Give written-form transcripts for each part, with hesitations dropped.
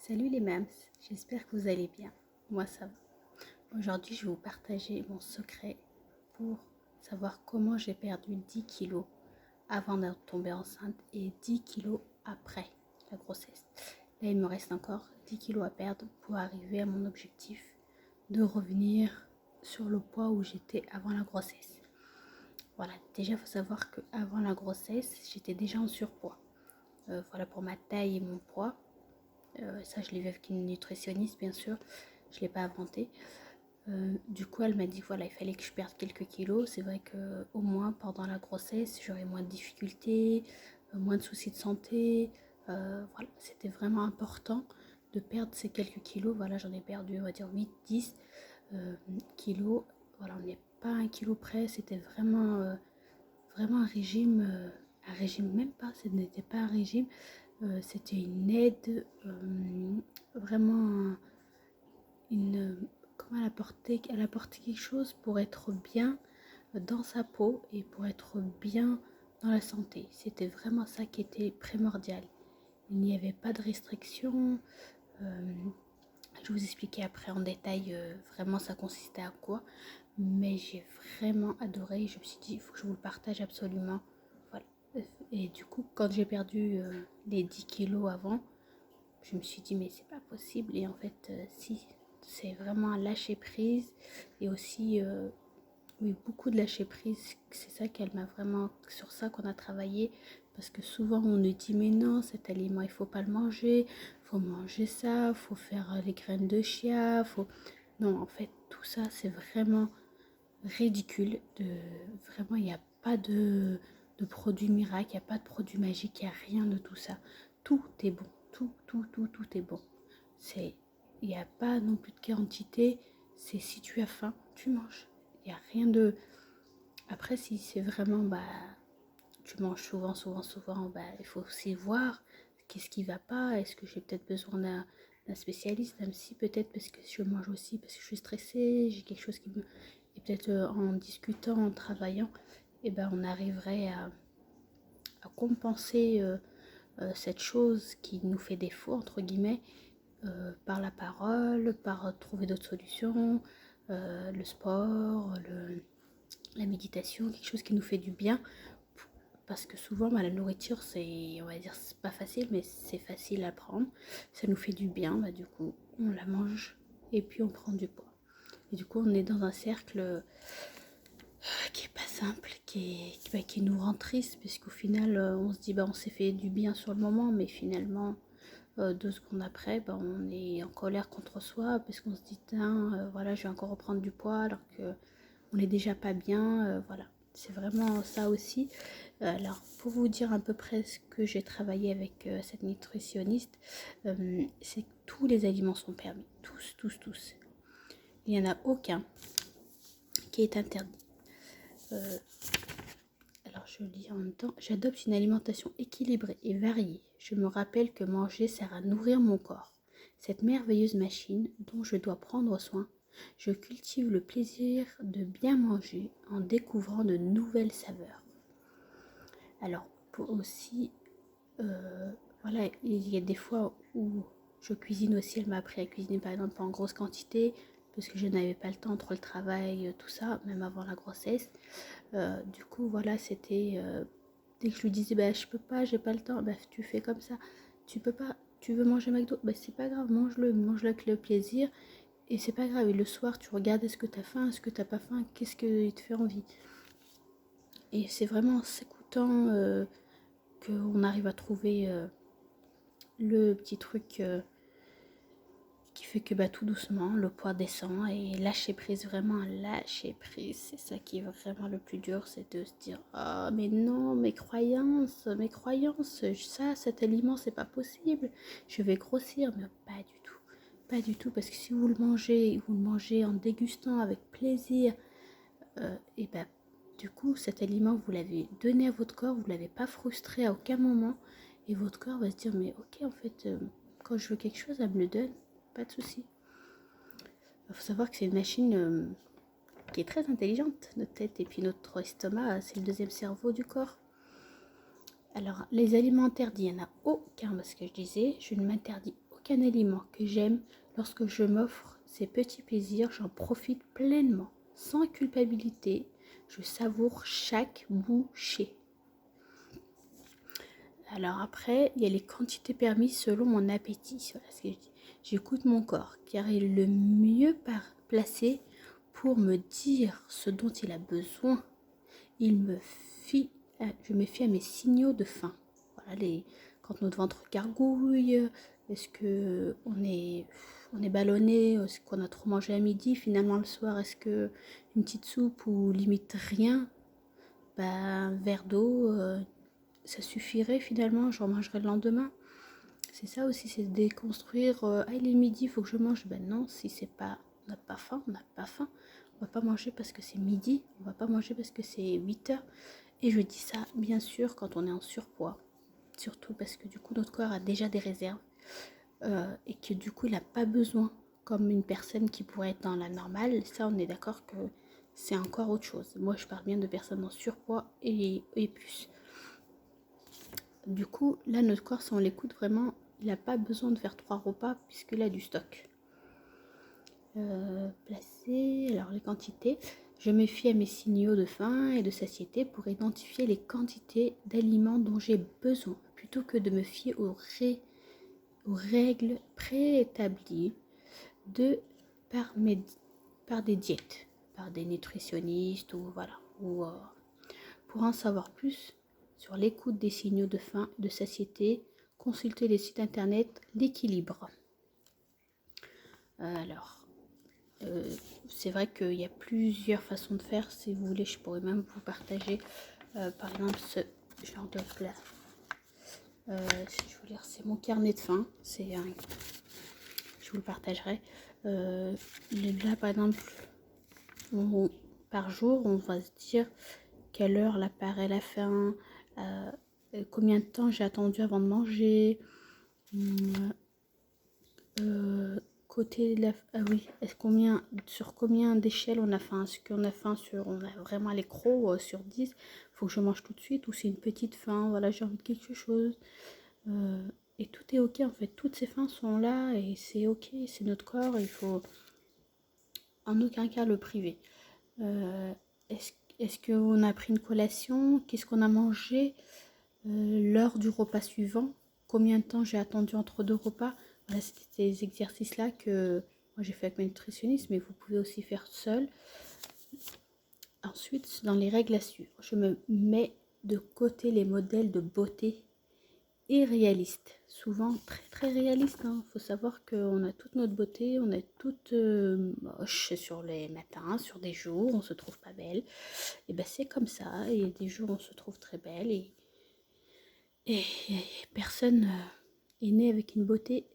Salut les mams, j'espère que vous allez bien. Moi ça va. Aujourd'hui je vais vous partager mon secret pour savoir comment j'ai perdu 10 kilos avant de tomber enceinte et 10 kilos après la grossesse. Là il me reste encore 10 kilos à perdre pour arriver à mon objectif de revenir sur le poids où j'étais avant la grossesse. Voilà, déjà il faut savoir qu'avant la grossesse j'étais déjà en surpoids. Voilà pour ma taille et mon poids. Ça, je l'ai vu avec une nutritionniste, bien sûr. Je ne l'ai pas inventé. Du coup, elle m'a dit voilà, il fallait que je perde quelques kilos. C'est vrai qu'au moins pendant la grossesse, j'aurais moins de difficultés, moins de soucis de santé. Voilà, c'était vraiment important de perdre ces quelques kilos. Voilà, j'en ai perdu, on va dire 8-10 kilos. Voilà, on n'est pas à 1 kilo près. C'était vraiment un régime même pas, ce n'était pas un régime, c'était une aide, vraiment une, comment elle apportait quelque chose pour être bien dans sa peau et pour être bien dans la santé. C'était vraiment ça qui était primordial. Il n'y avait pas de restrictions. euh, je vais vous expliquer après en détail vraiment ça consistait à quoi. Mais j'ai vraiment adoré. Je me suis dit, il faut que je vous le partage absolument. Voilà. Et du coup, quand j'ai perdu les 10 kilos avant, je me suis dit, mais c'est pas possible. Et en fait, si, c'est vraiment un lâcher prise. Et aussi, oui, beaucoup de lâcher prise. C'est ça qu'elle m'a vraiment, sur ça qu'on a travaillé. Parce que souvent, on nous dit, mais non, cet aliment, il faut pas le manger. Il faut manger ça. Il faut faire les graines de chia. Faut... Non, en fait, tout ça, c'est vraiment ridicule. Vraiment, il n'y a pas de produit miracle, il n'y a pas de produit magique, il n'y a rien de tout ça. Tout est bon. Tout est bon. Il n'y a pas non plus de quantité. C'est si tu as faim, tu manges. Il n'y a rien de... Après, si c'est vraiment, tu manges souvent, il faut aussi voir qu'est-ce qui va pas. Est-ce que j'ai peut-être besoin d'un spécialiste, d'un psy peut-être parce que je mange aussi, parce que je suis stressée, j'ai quelque chose qui me... Et peut-être en discutant, en travaillant, on arriverait à compenser cette chose qui nous fait défaut, entre guillemets, par la parole, par trouver d'autres solutions, le sport, la méditation, quelque chose qui nous fait du bien. Parce que souvent, la nourriture, c'est, on va dire, c'est pas facile, mais c'est facile à prendre. Ça nous fait du bien, du coup, on la mange et puis on prend du poids. Et du coup, on est dans un cercle qui est pas simple, qui nous rend triste, puisqu'au final, on se dit, on s'est fait du bien sur le moment, mais finalement, 2 secondes après, on est en colère contre soi, parce qu'on se dit, voilà, je vais encore reprendre du poids, alors que on n'est déjà pas bien, voilà. C'est vraiment ça aussi. Alors, pour vous dire à peu près ce que j'ai travaillé avec cette nutritionniste, c'est que tous les aliments sont permis. Tous. Il n'y en a aucun qui est interdit. Alors, je lis en même temps. J'adopte une alimentation équilibrée et variée. Je me rappelle que manger sert à nourrir mon corps. Cette merveilleuse machine dont je dois prendre soin. Je cultive le plaisir de bien manger en découvrant de nouvelles saveurs. Alors, pour aussi, voilà, il y a des fois où je cuisine aussi. Elle m'a appris à cuisiner par exemple en grosse quantité parce que je n'avais pas le temps entre le travail, tout ça, même avant la grossesse. Du coup, voilà, c'était dès que je lui disais, je peux pas, j'ai pas le temps, tu fais comme ça. Tu peux pas, tu veux manger McDo, c'est pas grave, mange-le avec le plaisir. Et c'est pas grave. Et le soir, tu regardes est-ce que t'as faim, est-ce que t'as pas faim, qu'est-ce qui te fait envie. Et c'est vraiment en s'écoutant qu'on arrive à trouver le petit truc qui fait que tout doucement le poids descend et lâcher prise, vraiment lâcher prise, c'est ça qui est vraiment le plus dur, c'est de se dire ah mais non, mes croyances, ça, cet aliment c'est pas possible, je vais grossir, mais pas du tout, parce que si vous le mangez en dégustant avec plaisir, et du coup cet aliment vous l'avez donné à votre corps, vous l'avez pas frustré à aucun moment, et votre corps va se dire mais ok en fait quand je veux quelque chose elle me le donne, pas de souci. Il faut savoir que c'est une machine qui est très intelligente, notre tête, et puis notre estomac, c'est le deuxième cerveau du corps. Alors, les aliments interdits, il n'y en a aucun, parce que je disais, je ne m'interdis qu'un aliment que j'aime, lorsque je m'offre ces petits plaisirs, j'en profite pleinement, sans culpabilité. Je savoure chaque bouchée. Alors après, il y a les quantités permises selon mon appétit. Voilà ce que je dis. J'écoute mon corps, car il est le mieux placé pour me dire ce dont il a besoin. Je me fie à mes signaux de faim. Voilà, quand notre ventre gargouille, est-ce que on est ballonné, est-ce qu'on a trop mangé à midi, finalement le soir, est-ce que une petite soupe ou limite rien, un verre d'eau, ça suffirait finalement, j'en mangerai le lendemain. C'est ça aussi, c'est déconstruire, ah il est midi, il faut que je mange. Ben non, si c'est pas, on n'a pas faim, on n'a pas faim. On va pas manger parce que c'est midi, on va pas manger parce que c'est 8 heures. Et je dis ça, bien sûr, quand on est en surpoids. Surtout parce que du coup, notre corps a déjà des réserves. Et que du coup, il n'a pas besoin, comme une personne qui pourrait être dans la normale. Ça, on est d'accord que c'est encore autre chose. Moi, je parle bien de personnes en surpoids et plus. Du coup, là, notre corps, si on l'écoute vraiment, il n'a pas besoin de faire 3 repas puisqu'il a du stock. Placer, alors les quantités. Je me fie à mes signaux de faim et de satiété pour identifier les quantités d'aliments dont j'ai besoin, plutôt que de me fier aux règles préétablies par des diètes, par des nutritionnistes ou voilà. Pour en savoir plus sur l'écoute des signaux de faim et de satiété, consultez les sites internet L'équilibre. Alors, c'est vrai qu'il y a plusieurs façons de faire. Si vous voulez, je pourrais même vous partager par exemple ce genre de plat. Si je vous lire, c'est mon carnet de faim. Je vous le partagerai. Là, par exemple, par jour, on va se dire quelle heure l'apparaît la faim, combien de temps j'ai attendu avant de manger. Côté de ah oui, sur combien d'échelles on a faim? Est-ce qu'on a faim on a vraiment les crocs sur 10? Faut que je mange tout de suite ou c'est une petite faim? Voilà, j'ai envie de quelque chose. Et tout est ok en fait, toutes ces faims sont là et c'est ok, c'est notre corps, il faut en aucun cas le priver. Est-ce qu'on a pris une collation? Qu'est-ce qu'on a mangé? L'heure du repas suivant? Combien de temps j'ai attendu entre 2 repas? Voilà, c'est ces exercices-là que moi j'ai fait avec ma nutritionniste, mais vous pouvez aussi faire seul. Ensuite, dans les règles à suivre, je me mets de côté les modèles de beauté irréalistes. Souvent très très réalistes. Faut savoir qu'on a toute notre beauté, on est toute moche sur les matins, sur des jours, on se trouve pas belle. Et ben c'est comme ça. Et des jours on se trouve très belle et personne est né avec une beauté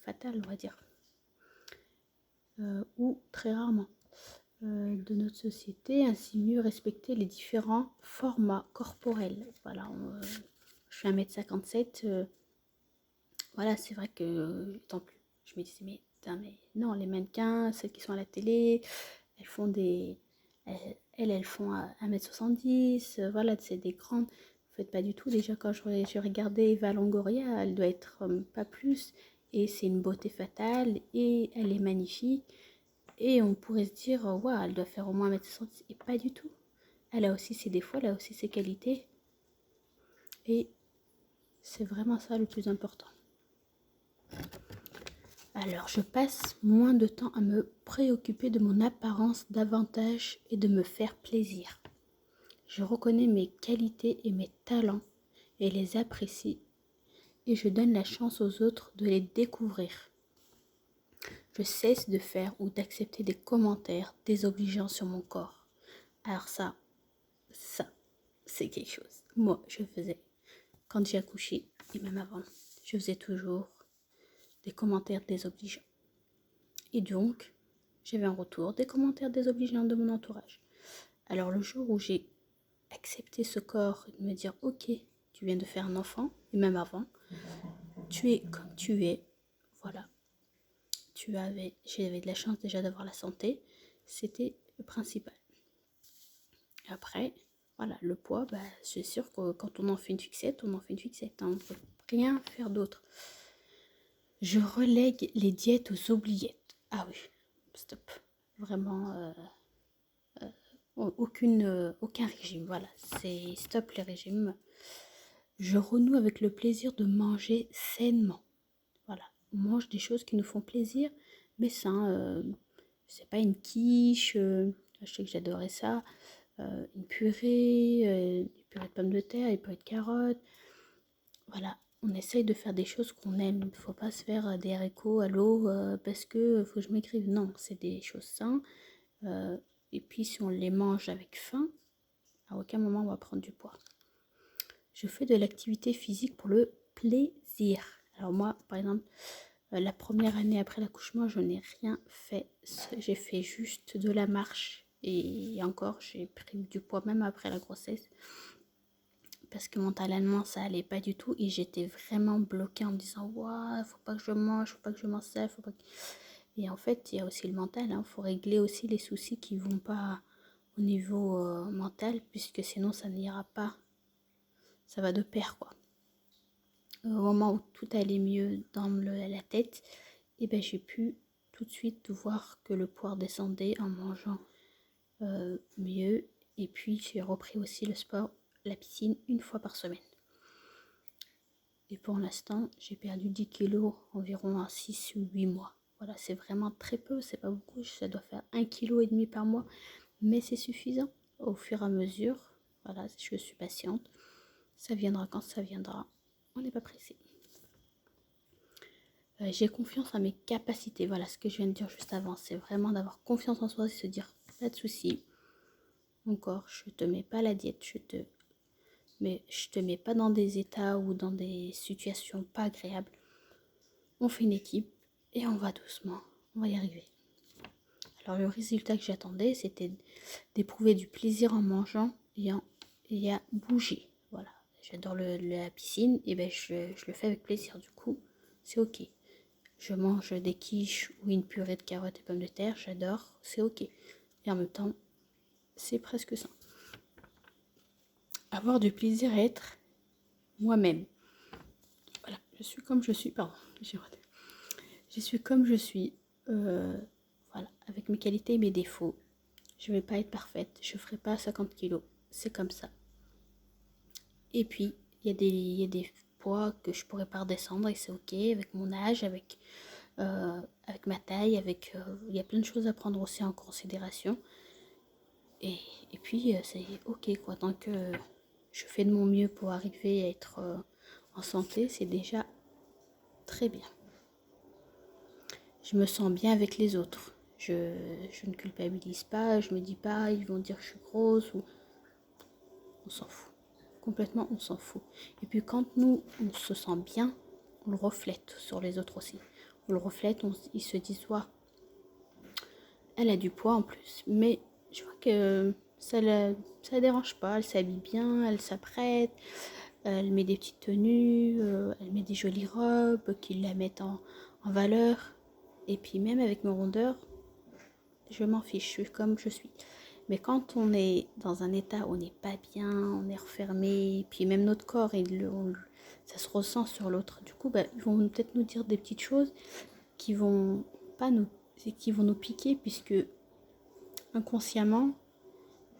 fatale, on va dire. Ou très rarement. De notre société, ainsi mieux respecter les différents formats corporels. Voilà, je fais 1m57. Voilà, c'est vrai que tant plus. Je me disais, mais non, les mannequins, celles qui sont à la télé, elles font elles font 1m70. Voilà, c'est des grandes. En fait, pas du tout. Déjà, quand je regardais Eva Longoria, elle doit être pas plus. Et c'est une beauté fatale. Et elle est magnifique. Et on pourrait se dire, waouh, elle doit faire au moins 1m70. Et pas du tout. Elle a aussi ses défauts, elle a aussi ses qualités. Et c'est vraiment ça le plus important. Alors, je passe moins de temps à me préoccuper de mon apparence davantage et de me faire plaisir. Je reconnais mes qualités et mes talents et les apprécie et je donne la chance aux autres de les découvrir. Je cesse de faire ou d'accepter des commentaires désobligeants sur mon corps. Alors ça, c'est quelque chose. Moi, je faisais, quand j'ai accouché, et même avant, je faisais toujours des commentaires désobligeants. Et donc, j'avais un retour des commentaires désobligeants de mon entourage. Alors le jour où j'ai accepté ce corps et de me dire, ok, tu viens de faire un enfant, et même avant, tu es comme tu es, voilà. J'avais de la chance déjà d'avoir la santé, c'était le principal. Après, voilà, le poids, c'est sûr que quand on en fait une fixette, on en fait une fixette. On ne peut rien faire d'autre. Je relègue les diètes aux oubliettes. Ah oui, stop. Vraiment, aucun régime. Voilà, c'est stop les régimes. Je renoue avec le plaisir de manger sainement. Voilà, on mange des choses qui nous font plaisir, mais sain. C'est pas une quiche. Je sais que j'adorais ça. Une purée de pommes de terre, une purée de carottes. Voilà, on essaye de faire des choses qu'on aime. Il ne faut pas se faire des haricots à l'eau parce que faut que je m'écrive. Non, c'est des choses saines. Et puis si on les mange avec faim, à aucun moment on va prendre du poids. Je fais de l'activité physique pour le plaisir. Alors moi, par exemple, la première année après l'accouchement, je n'ai rien fait. J'ai fait juste de la marche. Et encore, j'ai pris du poids même après la grossesse. Parce que mentalement, ça allait pas du tout. Et j'étais vraiment bloquée en me disant, waouh, faut pas que je mange, faut pas que je mange ça, faut pas que... Et en fait, il y a aussi le mental. Hein. Faut régler aussi les soucis qui vont pas au niveau mental. Puisque sinon, ça n'ira pas. Ça va de pair, quoi. Au moment où tout allait mieux dans la tête, et ben j'ai pu tout de suite voir que le poids descendait en mangeant mieux. Et puis j'ai repris aussi le sport, la piscine, une fois par semaine. Et pour l'instant, j'ai perdu 10 kilos environ en 6 ou 8 mois. Voilà, c'est vraiment très peu, c'est pas beaucoup, ça doit faire 1,5 kg par mois, mais c'est suffisant au fur et à mesure. Voilà, je suis patiente. Ça viendra quand ça viendra. On n'est pas pressé. J'ai confiance en mes capacités. Voilà ce que je viens de dire juste avant. C'est vraiment d'avoir confiance en soi et se dire pas de soucis. Mon corps, je te mets pas la diète, je te mets pas dans des états ou dans des situations pas agréables. On fait une équipe et on va doucement. On va y arriver. Alors le résultat que j'attendais, c'était d'éprouver du plaisir en mangeant et à bouger. Voilà. J'adore la piscine et ben je le fais avec plaisir. Du coup, c'est ok. Je mange des quiches ou une purée de carottes et pommes de terre, j'adore, c'est ok. Et en même temps, c'est presque ça. Avoir du plaisir à être moi-même. Voilà, je suis comme je suis, pardon, je suis comme je suis, voilà, avec mes qualités et mes défauts. Je ne vais pas être parfaite, je ne ferai pas 50 kilos, c'est comme ça. Et puis, il y a des poids que je pourrais pas redescendre et c'est ok, avec mon âge, avec ma taille, il y a plein de choses à prendre aussi en considération. Et, et puis, c'est ok, quoi. Tant que je fais de mon mieux pour arriver à être en santé, c'est déjà très bien. Je me sens bien avec les autres. Je ne culpabilise pas, je me dis pas, ils vont dire que je suis grosse ou... On s'en fout. Complètement, on s'en fout. Et puis quand nous, on se sent bien, on le reflète sur les autres aussi. On le reflète, ils se disent, ouais, elle a du poids en plus. Mais je vois que ça la dérange pas, elle s'habille bien, elle s'apprête, elle met des petites tenues, elle met des jolies robes qui la mettent en valeur. Et puis même avec mes rondeurs, je m'en fiche, je suis comme je suis. Mais quand on est dans un état où on n'est pas bien, on est refermé, puis même notre corps, ça se ressent sur l'autre. Du coup, bah, ils vont peut-être nous dire des petites choses qui vont pas nous, qui vont nous piquer, puisque inconsciemment,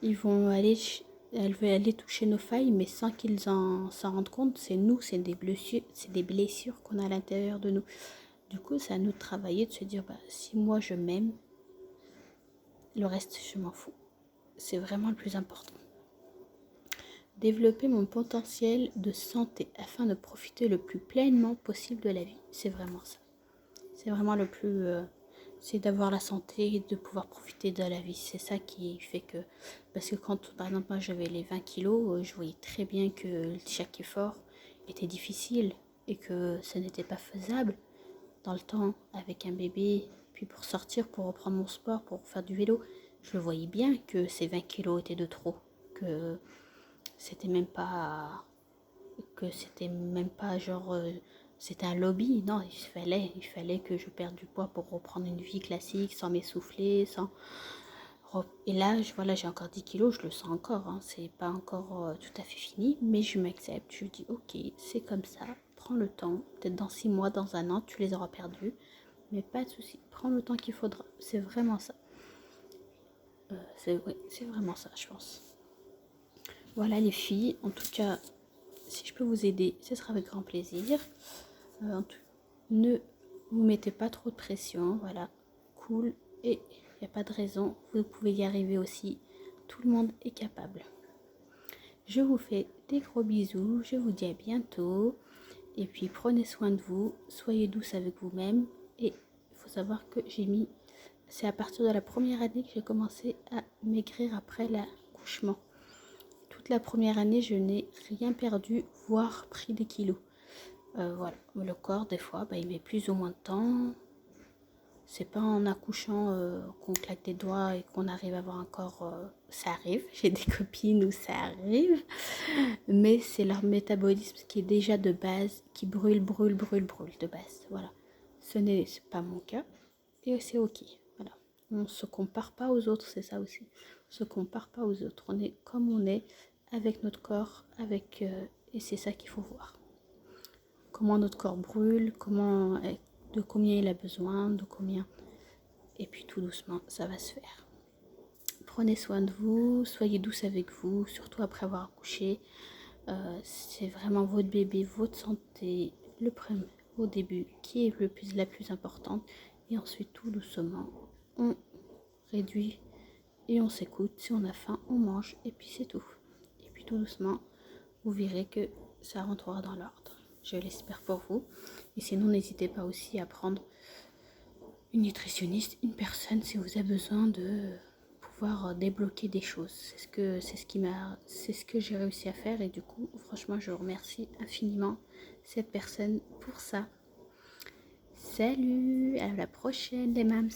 elle veut aller toucher nos failles, mais sans qu'ils s'en rendent compte, c'est nous, c'est des blessures qu'on a à l'intérieur de nous. Du coup, c'est à nous de travailler, de se dire, bah, si moi je m'aime, le reste, je m'en fous. C'est vraiment le plus important. Développer mon potentiel de santé afin de profiter le plus pleinement possible de la vie. C'est vraiment ça. C'est vraiment le plus... c'est d'avoir la santé et de pouvoir profiter de la vie. C'est ça qui fait que... Parce que quand, par exemple, moi j'avais les 20 kilos, je voyais très bien que chaque effort était difficile et que ça n'était pas faisable dans le temps avec un bébé. Puis pour sortir, pour reprendre mon sport, pour faire du vélo, je voyais bien que ces 20 kilos étaient de trop. Que c'était même pas genre c'était un lobby. Non, il fallait que je perde du poids pour reprendre une vie classique sans m'essouffler, sans... Et là voilà, j'ai encore 10 kilos, je le sens encore, hein, c'est pas encore tout à fait fini, mais je m'accepte, je dis ok, c'est comme ça, prends le temps. Peut-être dans 6 mois, dans un an, tu les auras perdus. Mais pas de souci, prends le temps qu'il faudra. C'est vraiment ça. Oui, c'est vraiment ça, je pense. Voilà les filles, en tout cas, si je peux vous aider, ce sera avec grand plaisir. Ne vous mettez pas trop de pression, voilà, cool, et il n'y a pas de raison, vous pouvez y arriver aussi, tout le monde est capable. Je vous fais des gros bisous, je vous dis à bientôt, et puis prenez soin de vous, soyez douce avec vous-même, et il faut savoir que c'est à partir de la première année que j'ai commencé à maigrir après l'accouchement. Toute la première année, je n'ai rien perdu, voire pris des kilos. Voilà, le corps, des fois, il met plus ou moins de temps. C'est pas en accouchant qu'on claque des doigts et qu'on arrive à avoir un corps. Ça arrive, j'ai des copines où ça arrive. Mais c'est leur métabolisme qui est déjà de base, qui brûle de base. Voilà. Ce n'est pas mon cas. Et c'est ok. Voilà. On ne se compare pas aux autres, c'est ça aussi. On ne se compare pas aux autres. On est comme on est, avec notre corps, et c'est ça qu'il faut voir. Comment notre corps brûle, de combien il a besoin, de combien. Et puis tout doucement, ça va se faire. Prenez soin de vous, soyez douce avec vous, surtout après avoir accouché. C'est vraiment votre bébé, votre santé, au début, qui est la plus importante. Et ensuite, tout doucement, on réduit et on s'écoute. Si on a faim, on mange et puis c'est tout. Et puis tout doucement, vous verrez que ça rentrera dans l'ordre. Je l'espère pour vous. Et sinon, n'hésitez pas aussi à prendre une nutritionniste, une personne si vous avez besoin de pouvoir débloquer des choses. C'est ce que j'ai réussi à faire et du coup, franchement, je remercie infiniment cette personne pour ça. Salut, à la prochaine les mams.